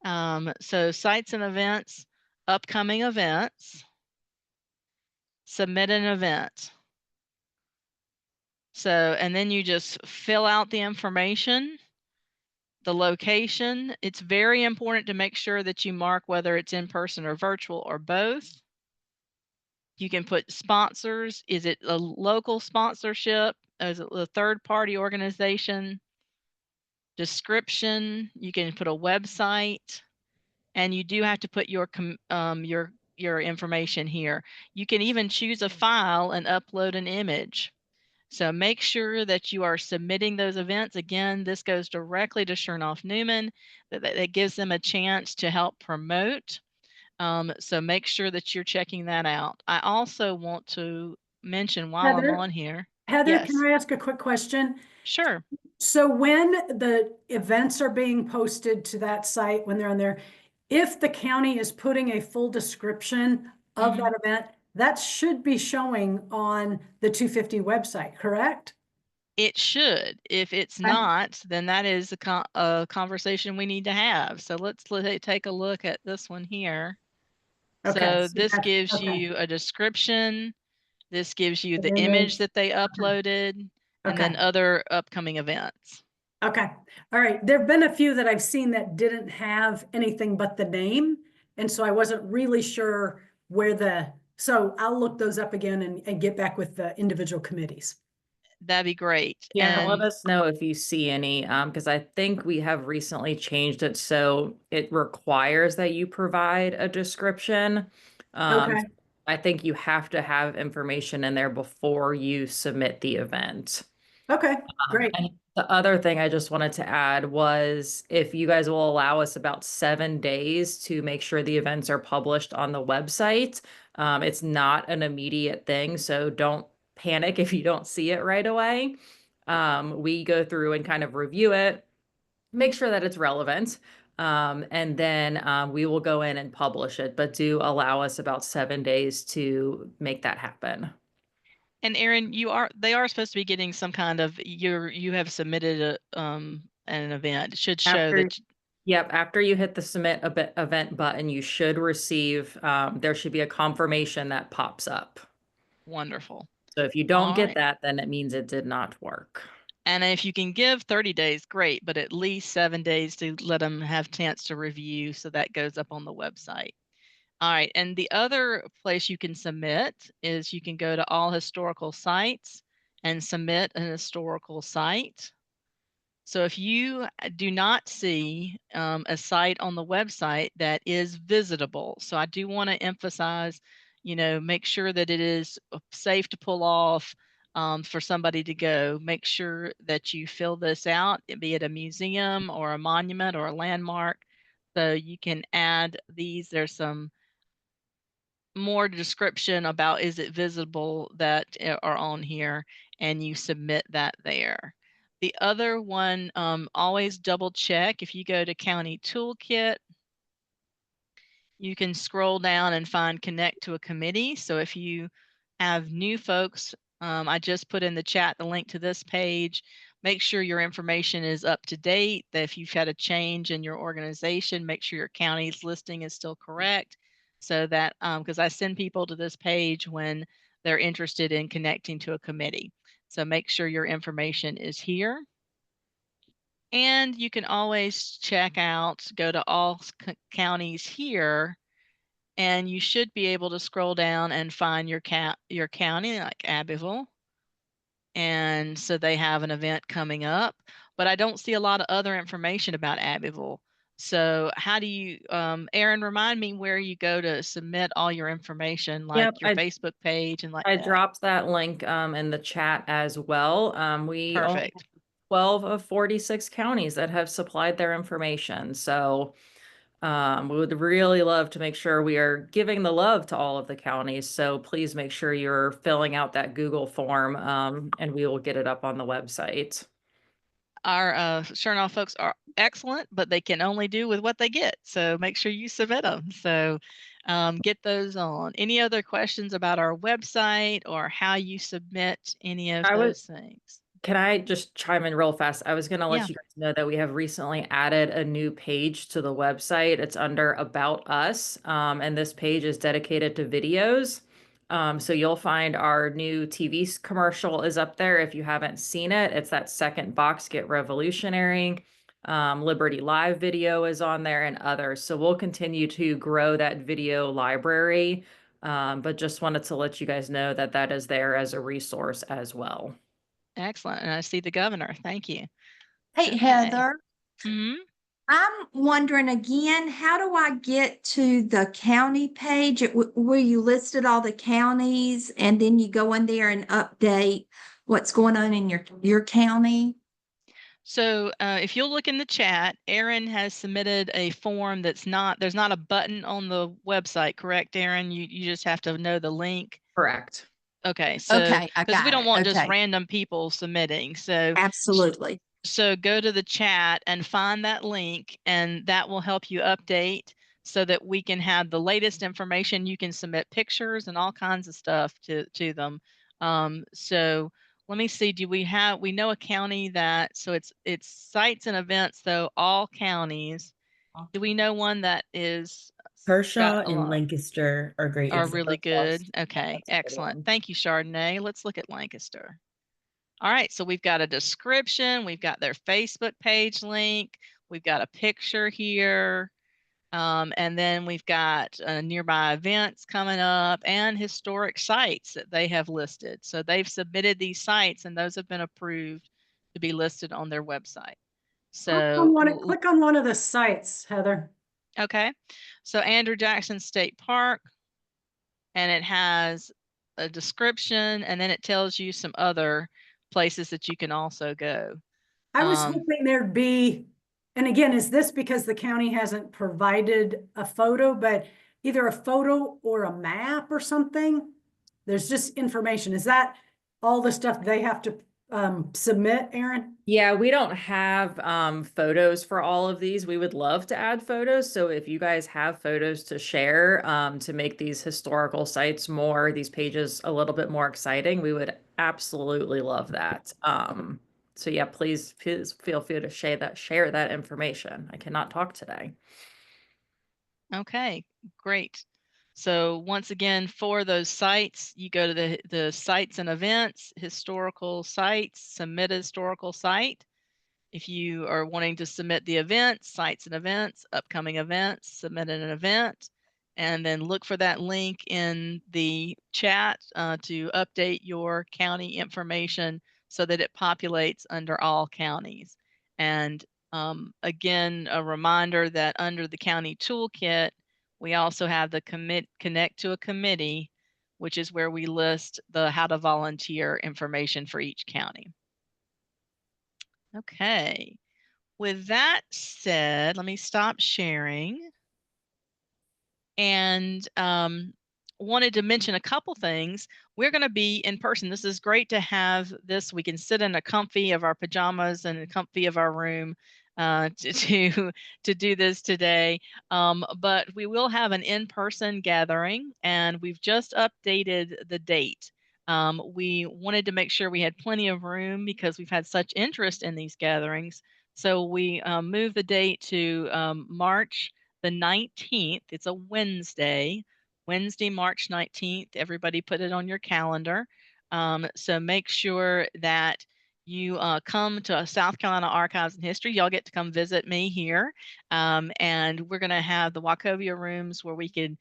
So sites and events, upcoming events, submit an event. So, and then you just fill out the information, the location. It's very important to make sure that you mark whether it's in person or virtual or both. You can put sponsors. Is it a local sponsorship? Is it a third-party organization? Description. You can put a website, and you do have to put your information here. You can even choose a file and upload an image. So make sure that you are submitting those events. Again, this goes directly to Chernoff Newman. That gives them a chance to help promote. So make sure that you're checking that out. I also want to mention while I'm on here.
Heather,
Yes.
can I ask a quick question?
Sure.
So when the events are being posted to that site, when they're on there, if the county is putting a full description of that event, that should be showing on the 250 website, correct?
It should. If it's not, then that is a conversation we need to have. So let's take a look at this one here.
Okay,
So
so
this gives you a description. This gives you the image that they uploaded, and then other upcoming events.
Okay. All right. There have been a few that I've seen that didn't have anything but the name. And so I wasn't really sure so I'll look those up again and get back with the individual committees.
That'd be great.
Yeah,
And
let us know if you see any, because I think we have recently changed it so it requires that you provide a description.
Okay.
I think you have to have information in there before you submit the event.
Okay, great.
And the other thing I just wanted to add was if you guys will allow us about 7 days to make sure the events are published on the website. It's not an immediate thing, so don't panic if you don't see it right away. We go through and kind of review it, make sure that it's relevant, and then we will go in and publish it, but do allow us about 7 days to make that happen.
And Erin, they are supposed to be getting some kind of you have submitted an event. It should show that.
Yep, after you hit the submit event button, you should receive, there should be a confirmation that pops up.
Wonderful.
So if you don't get that, then it means it did not work.
And if you can give 30 days, great, but at least 7 days to let them have a chance to review. So that goes up on the website. All right, and the other place you can submit is you can go to all historical sites and submit an historical site. So if you do not see a site on the website that is visitable, so I do want to emphasize, make sure that it is safe to pull off for somebody to go. Make sure that you fill this out, be it a museum or a monument or a landmark. So you can add these. There's some more description about is it visible that are on here, and you submit that there. The other one, always double check. If you go to County Toolkit, you can scroll down and find connect to a committee. So if you have new folks, I just put in the chat the link to this page. Make sure your information is up to date, that if you've had a change in your organization, make sure your county's listing is still correct. So that, because I send people to this page when they're interested in connecting to a committee. So make sure your information is here. And you can always check out, go to all counties here, and you should be able to scroll down and find your county, like Abbeville. And so they have an event coming up, but I don't see a lot of other information about Abbeville. So how do you, Erin, remind me where you go to submit all your information, like
Yep,
your Facebook page and like
I
that.
dropped that link in the chat as well. We only
Perfect.
have 12 of 46 counties that have supplied their information. So we would really love to make sure we are giving the love to all of the counties. So please make sure you're filling out that Google form, and we will get it up on the website.
Our Chernoff folks are excellent, but they can only do with what they get. So make sure you submit them. So get those on. Any other questions about our website or how you submit any of those things?
Can I just chime in real fast? I was going to let
Yeah.
you guys know that we have recently added a new page to the website. It's under About Us, and this page is dedicated to videos. So you'll find our new TV commercial is up there. If you haven't seen it, it's that second box, Get Revolutionary. Liberty Live video is on there and others. So we'll continue to grow that video library, but just wanted to let you guys know that that is there as a resource as well.
Excellent. And I see the governor. Thank you.
Hey,
Okay.
Heather,
Mhm.
I'm wondering again, how do I get to the county page where you listed all the counties and then you go in there and update what's going on in your county?
So if you'll look in the chat, Erin has submitted a form there's not a button on the website, correct, Erin? You just have to know the link.
Correct.
Okay, so
Okay, I
because we
got
don't
it.
want just
Okay.
random people submitting. So
Absolutely.
so go to the chat and find that link, and that will help you update so that we can have the latest information. You can submit pictures and all kinds of stuff to them. So let me see, we know a county that, so it's sites and events, though, all counties. Do we know one that is
Kershaw and Lancaster are great.
are
except
really
for Frost.
good? Okay,
That's a good
excellent.
one.
Thank you, Chardonnay. Let's look at Lancaster. All right, so we've got a description, we've got their Facebook page link, we've got a picture here, and then we've got nearby events coming up and historic sites that they have listed. So they've submitted these sites and those have been approved to be listed on their website. So
Click on one of the sites, Heather.
okay, so Andrew Jackson State Park, and it has a description, and then it tells you some other places that you can also go.
I was hoping there'd be, and again, is this because the county hasn't provided a photo, but either a photo or a map or something? There's just information. Is that all the stuff they have to submit, Erin?
Yeah, we don't have photos for all of these. We would love to add photos. So if you guys have photos to share to make these historical sites more, these pages a little bit more exciting, we would absolutely love that. So yeah, please feel free to share that information. I cannot talk today.
Okay, great. So once again, for those sites, you go to the sites and events, historical sites, submit a historical site. If you are wanting to submit the events, sites and events, upcoming events, submit an event, and then look for that link in the chat to update your county information so that it populates under all counties. And again, a reminder that under the county toolkit, we also have the connect to a committee, which is where we list the how to volunteer information for each county. Okay, with that said, let me stop sharing. And wanted to mention a couple things. We're going to be in person. This is great to have this. We can sit in a comfy of our pajamas and a comfy of our room to do this today. But we will have an in-person gathering, and we've just updated the date. We wanted to make sure we had plenty of room because we've had such interest in these gatherings. So we moved the date to March the 19th. It's a Wednesday, March 19th. Everybody put it on your calendar. So make sure that you come to South Carolina Archives and History. Y'all get to come visit me here. And we're going to have the Wachovia rooms where we can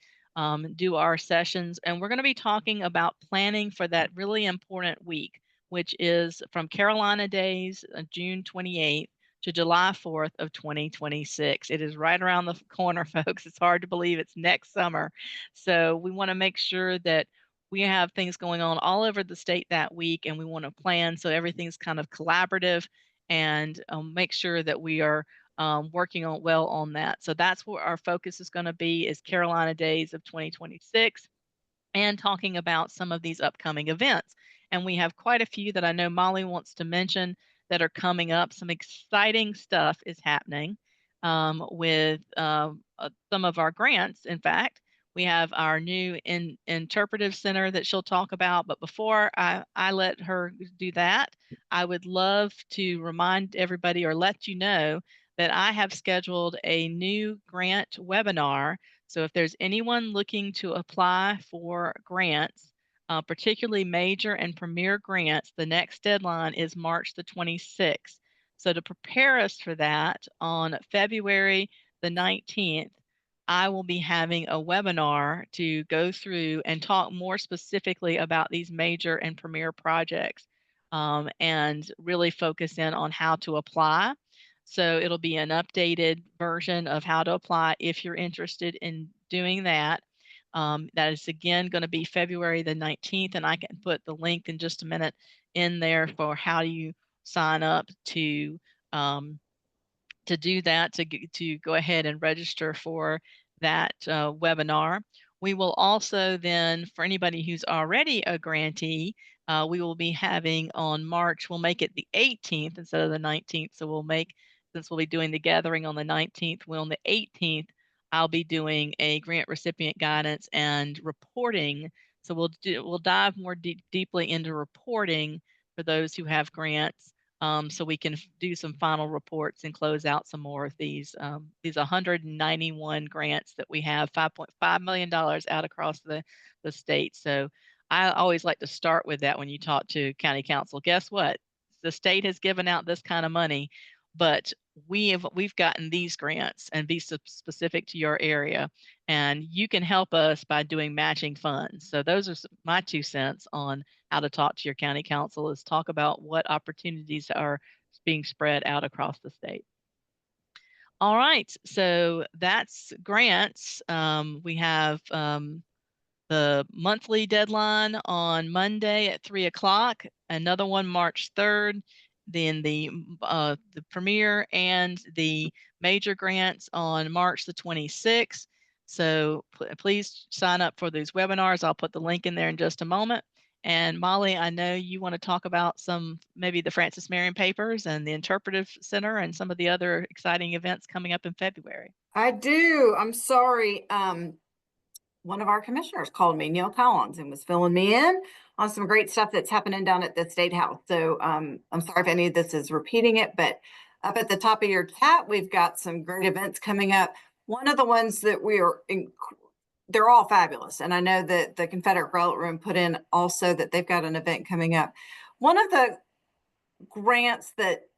do our sessions. And we're going to be talking about planning for that really important week, which is from Carolina Days, June 28th to July 4th of 2026. It is right around the corner, folks. It's hard to believe it's next summer. So we want to make sure that we have things going on all over the state that week, and we want to plan so everything's kind of collaborative and make sure that we are working on well on that. So that's where our focus is going to be, is Carolina Days of 2026 and talking about some of these upcoming events. And we have quite a few that I know Molly wants to mention that are coming up. Some exciting stuff is happening with some of our grants. In fact, we have our new interpretive center that she'll talk about. But before I let her do that, I would love to remind everybody or let you know that I have scheduled a new grant webinar. So if there's anyone looking to apply for grants, particularly major and premier grants, the next deadline is March the 26th. So to prepare us for that, on February the 19th, I will be having a webinar to go through and talk more specifically about these major and premier projects and really focus in on how to apply. So it'll be an updated version of how to apply if you're interested in doing that. That is again going to be February the 19th, and I can put the link in just a minute in there for how you sign up to do that, to go ahead and register for that webinar. We will also then, for anybody who's already a grantee, we will be having on March, we'll make it the 18th instead of the 19th. So we'll make, since we'll be doing the gathering on the 19th, well, on the 18th, I'll be doing a grant recipient guidance and reporting. So we'll dive more deeply into reporting for those who have grants, so we can do some final reports and close out some more of these 191 grants that we have, $5.5 million out across the state. So I always like to start with that when you talk to county council. Guess what? The state has given out this kind of money, but we've gotten these grants, and be specific to your area, and you can help us by doing matching funds. So those are my 2 cents on how to talk to your county council, is talk about what opportunities are being spread out across the state. All right, so that's grants. We have the monthly deadline on Monday at 3 o'clock, another one March 3rd, then the premier and the major grants on March the 26th. So please sign up for these webinars. I'll put the link in there in just a moment. And Molly, I know you want to talk about maybe the Francis Marion papers and the Interpretive Center and some of the other exciting events coming up in February.
I do. I'm sorry. One of our commissioners called me, Neil Collins, and was filling me in on some great stuff that's happening down at the State House. So I'm sorry if any of this is repeating it, but up at the top of your chat, we've got some great events coming up. One of the ones that they're all fabulous. And I know that the Confederate Relic Room put in also that they've got an event coming up. One of the grants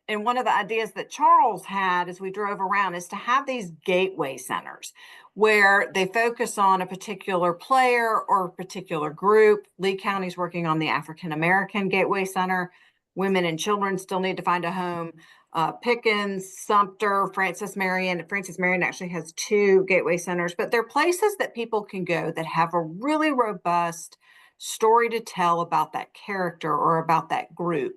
and one of the ideas that Charles had as we drove around is to have these gateway centers where they focus on a particular player or a particular group. Lee County's working on the African American Gateway Center. Women and children still need to find a home. Pickens, Sumter, Francis Marion. Francis Marion actually has 2 gateway centers, but they're places that people can go that have a really robust story to tell about that character or about that group.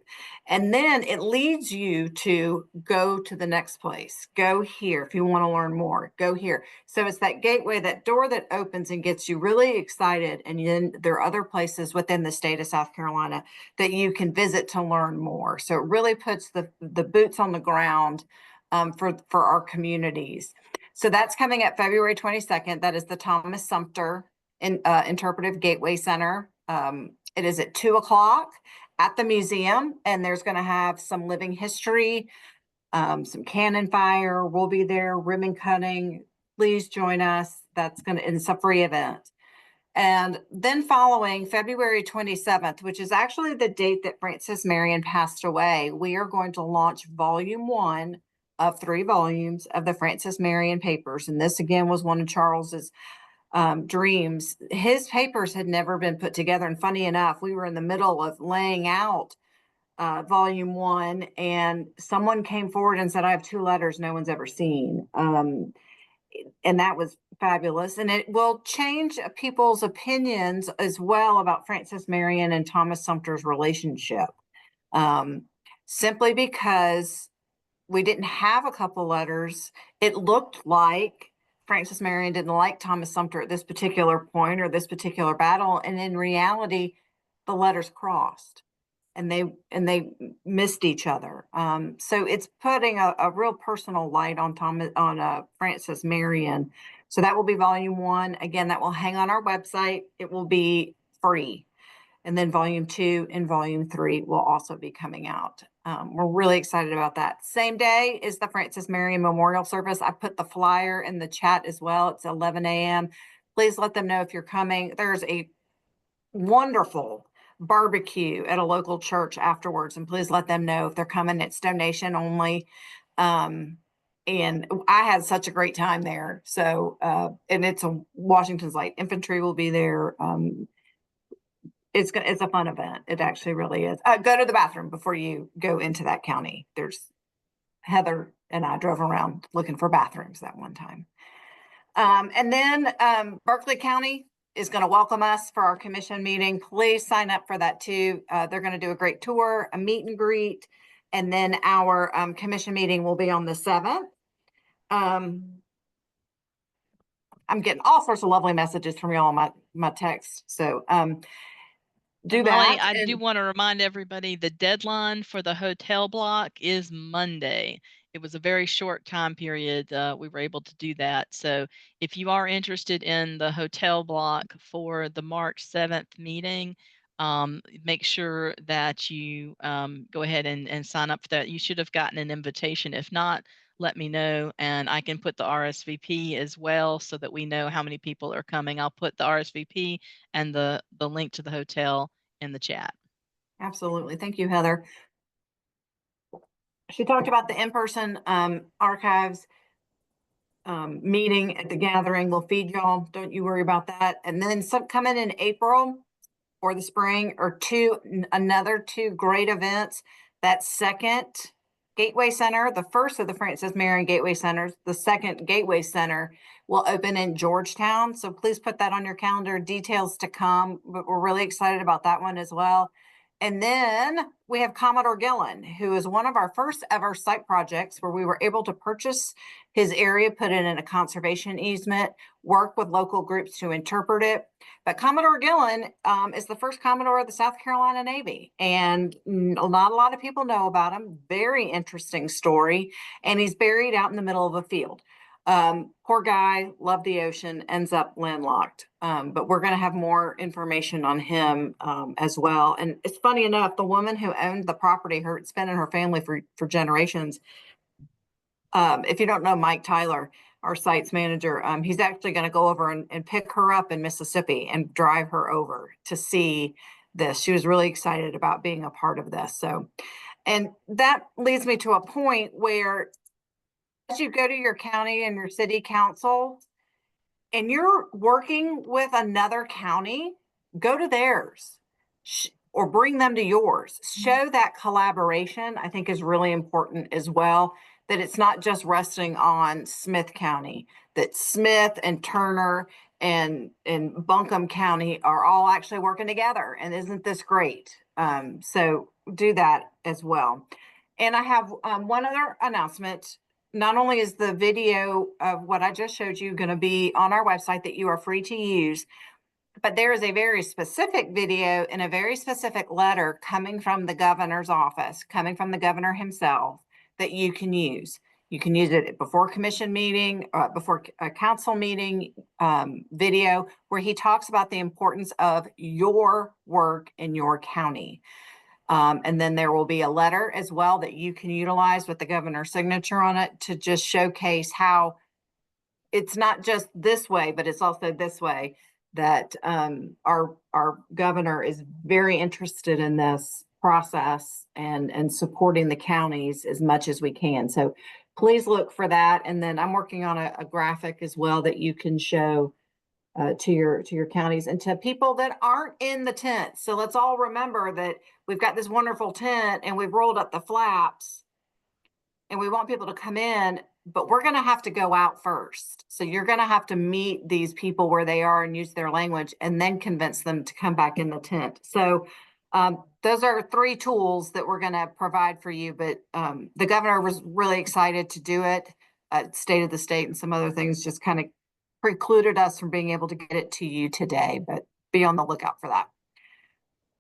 And then it leads you to go to the next place. Go here if you want to learn more. Go here. So it's that gateway, that door that opens and gets you really excited. And then there are other places within the state of South Carolina that you can visit to learn more. So it really puts the boots on the ground for our communities. So that's coming up February 22nd. That is the Thomas Sumter Interpretive Gateway Center. It is at 2:00 at the museum, and there's going to have some living history, some cannon fire. We'll be there, ribbon cutting. Please join us. It's a free event. And then following February 27th, which is actually the date that Frances Marion passed away, we are going to launch volume 1 of 3 volumes of the Frances Marion papers. And this again was one of Charles's dreams. His papers had never been put together. And funny enough, we were in the middle of laying out volume 1, and someone came forward and said, I have 2 letters no one's ever seen. And that was fabulous. And it will change people's opinions as well about Frances Marion and Thomas Sumter's relationship. Simply because we didn't have a couple letters. It looked like Frances Marion didn't like Thomas Sumter at this particular point or this particular battle. And in reality, the letters crossed and they missed each other. So it's putting a real personal light on Frances Marion. So that will be volume 1. Again, that will hang on our website. It will be free. And then volume 2 and volume 3 will also be coming out. We're really excited about that. Same day is the Frances Marion Memorial Service. I put the flyer in the chat as well. It's 11 a.m. Please let them know if you're coming. There's a wonderful barbecue at a local church afterwards. And please let them know if they're coming. It's donation only. And I had such a great time there. So, and it's a Washington's Light Infantry will be there. It's a fun event. It actually really is. Go to the bathroom before you go into that county. Heather and I drove around looking for bathrooms that one time. And then Berkeley County is going to welcome us for our commission meeting. Please sign up for that too. They're going to do a great tour, a meet and greet, and then our commission meeting will be on the 7th. I'm getting all sorts of lovely messages from y'all on my text. So do
Molly,
that.
I do want to remind everybody the deadline for the hotel block is Monday. It was a very short time period. We were able to do that. So if you are interested in the hotel block for the March 7th meeting, make sure that you go ahead and sign up for that. You should have gotten an invitation. If not, let me know and I can put the RSVP as well so that we know how many people are coming. I'll put the RSVP and the link to the hotel in the chat.
Absolutely. Thank you, Heather. She talked about the in-person archives meeting at the gathering. We'll feed y'all. Don't you worry about that. And then some coming in April or the spring or another 2 great events. That second Gateway Center, the first of the Frances Marion Gateway Centers, the second Gateway Center will open in Georgetown. So please put that on your calendar. Details to come, but we're really excited about that one as well. And then we have Commodore Gillen, who is one of our first ever site projects where we were able to purchase his area, put it in a conservation easement, work with local groups to interpret it. But Commodore Gillen is the first Commodore of the South Carolina Navy. And not a lot of people know about him. Very interesting story. And he's buried out in the middle of a field. Poor guy, loved the ocean, ends up landlocked. But we're going to have more information on him as well. And it's funny enough, the woman who owned the property, it's been in her family for generations. If you don't know Mike Tyler, our sites manager, he's actually going to go over and pick her up in Mississippi and drive her over to see this. She was really excited about being a part of this. So, and that leads me to a point where as you go to your county and your city council and you're working with another county, go to theirs or bring them to yours. Show that collaboration, I think, is really important as well, that it's not just resting on Smith County, that Smith and Turner and Buncombe County are all actually working together. And isn't this great? So do that as well. And I have one other announcement. Not only is the video of what I just showed you going to be on our website that you are free to use, but there is a very specific video and a very specific letter coming from the governor's office, coming from the governor himself, that you can use. You can use it before commission meeting, before a council meeting video, where he talks about the importance of your work in your county. And then there will be a letter as well that you can utilize with the governor's signature on it to just showcase how it's not just this way, but it's also this way, that our governor is very interested in this process and supporting the counties as much as we can. So please look for that. And then I'm working on a graphic as well that you can show to your counties and to people that aren't in the tent. So let's all remember that we've got this wonderful tent and we've rolled up the flaps and we want people to come in, but we're going to have to go out first. So you're going to have to meet these people where they are and use their language and then convince them to come back in the tent. So those are 3 tools that we're going to provide for you. But the governor was really excited to do it. State of the state and some other things just kind of precluded us from being able to get it to you today, but be on the lookout for that.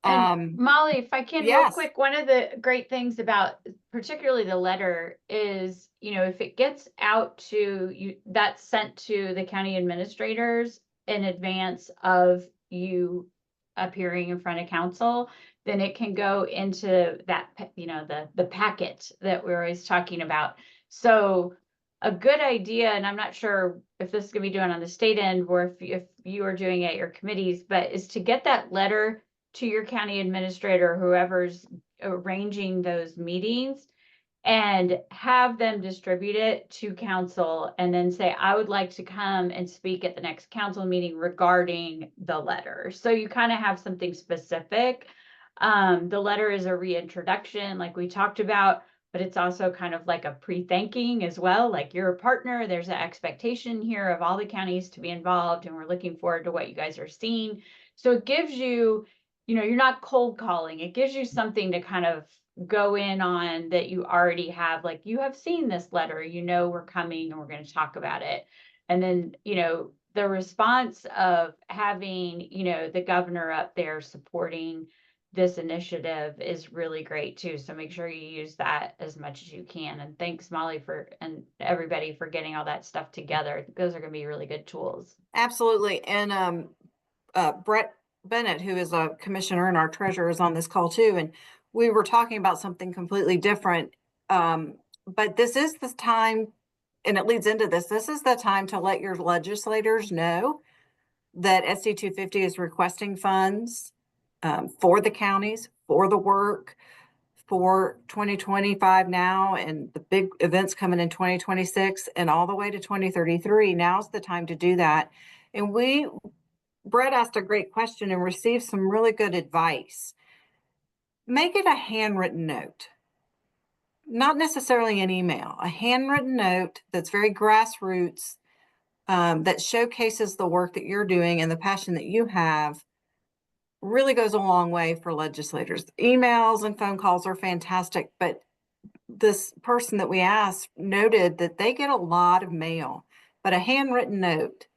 And Molly, if I can, real
yes.
quick, one of the great things about particularly the letter is, you know, if it gets out to you, that's sent to the county administrators in advance of you appearing in front of council, then it can go into that, you know, the packet that we're always talking about. So a good idea, and I'm not sure if this is going to be done on the state end or if you are doing it at your committees, but is to get that letter to your county administrator, whoever's arranging those meetings, and have them distribute it to council and then say, I would like to come and speak at the next council meeting regarding the letter. So you kind of have something specific. The letter is a reintroduction, like we talked about, but it's also kind of like a pre-thanking as well. Like, you're a partner, there's an expectation here of all the counties to be involved, and we're looking forward to what you guys are seeing. So it gives you, you know, you're not cold calling. It gives you something to kind of go in on that you already have, like, you have seen this letter, you know, we're coming and we're going to talk about it. And then, you know, the response of having, you know, the governor up there supporting this initiative is really great too. So make sure you use that as much as you can. And thanks, Molly, and everybody for getting all that stuff together. Those are going to be really good tools.
Absolutely. And Brett Bennett, who is a commissioner and our treasurer, is on this call too. And we were talking about something completely different. But this is the time, and it leads into this. This is the time to let your legislators know that SC250 is requesting funds for the counties, for the work, for 2025 now, and the big events coming in 2026 and all the way to 2033. Now's the time to do that. And Brett asked a great question and received some really good advice. Make it a handwritten note, not necessarily an email, a handwritten note that's very grassroots, that showcases the work that you're doing and the passion that you have. Really goes a long way for legislators. Emails and phone calls are fantastic, but this person that we asked noted that they get a lot of mail, but a handwritten note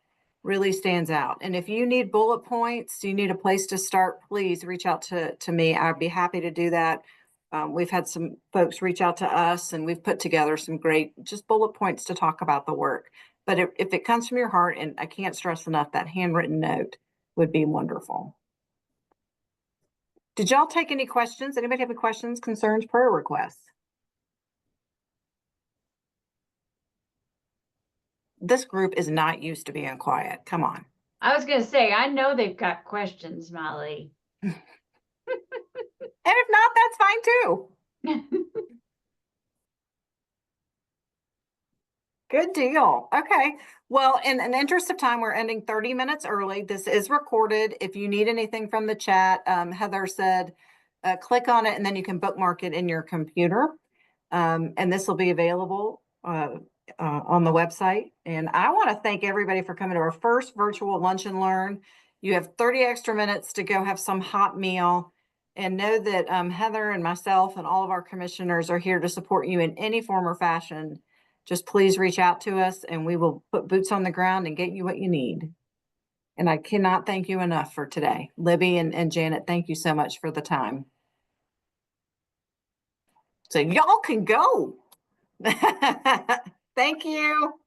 really stands out. And if you need bullet points, you need a place to start, please reach out to me. I'd be happy to do that. We've had some folks reach out to us and we've put together some great just bullet points to talk about the work. But if it comes from your heart, and I can't stress enough, that handwritten note would be wonderful. Did y'all take any questions? Anybody have any questions, concerns, prayer requests? This group is not used to being quiet. Come on.
I was going to say, I know they've got questions, Molly.
And if not, that's fine too. Good deal. Okay. Well, in the interest of time, we're ending 30 minutes early. This is recorded. If you need anything from the chat, Heather said, click on it and then you can bookmark it in your computer. And this will be available on the website. And I want to thank everybody for coming to our first virtual lunch and learn. You have 30 extra minutes to go have some hot meal, and know that Heather and myself and all of our commissioners are here to support you in any form or fashion. Just please reach out to us and we will put boots on the ground and get you what you need. And I cannot thank you enough for today. Libby and Janet, thank you so much for the time. So y'all can go. Thank you.